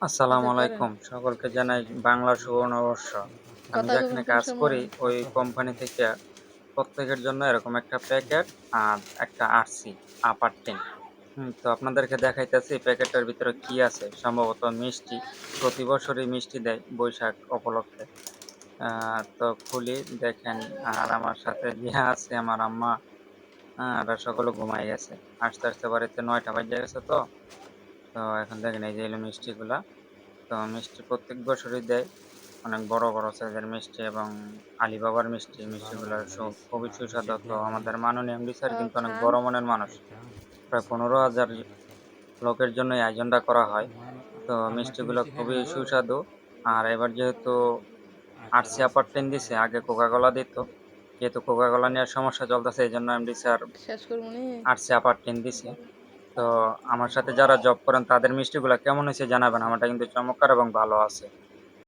আসসালামু আচ্ছা করেন। আলাইকুম। সকলকে জানাই বাংলার শুভ নববর্ষ। আমি কথা যেখানে কবেন কোন কাজ করি সময়? ওই কোম্পানি থেকে প্রত্যেকের জন্য এরকম একটা প্যাকেট আর একটা আরসি আপার টিন। তো আপনাদেরকে দেখাইতেছি এই প্যাকেটটার ভিতরে কি আছে। সম্ভবত মিষ্টি। প্রতি বছরই মিষ্টি দেয় বৈশাখ উপলক্ষে। তো খুলি দেখেন আর আমার সাথে যে আছে আমার আম্মা, এরা সকলে ঘুমায় গেছে। আসতে বাড়িতে ৯টা বাইজা গেছে তো। তো এখন দেখেন এই যে হলো মিষ্টিগুলা। তো মিষ্টি প্রত্যেক বছরই দেয়। অনেক বড়, বড় সাইজের মিষ্টি এবং আলিবাবার মিষ্টি। মিষ্টিগুলা খুবই সুস্বাদু। তো আমাদের মাননীয় এমডি স্যার কিন্তু অনেক খান। বড় মনের মানুষ। প্রায় ১৫,০০০ লোকের জন্য এই আয়োজনটা করা হয়। তো মিষ্টিগুলো খুবই সুস্বাদু। আর এবার যেহেতু আরসি আপার টেন দিছে, আগে কোকা কোলা দিত। যেহেতু কোকা কোলা নেওয়ার সমস্যা চলতেছে এইজন্য এমডি স্যার শেষ করবনি? আরসি আপার টেন দিছে। তো আমার সাথে যারা জব করেন তাদের মিষ্টিগুলা কেমন হইছে জানাবেন। আমারটা কিন্তু চমৎকার এবং ভালো আছে।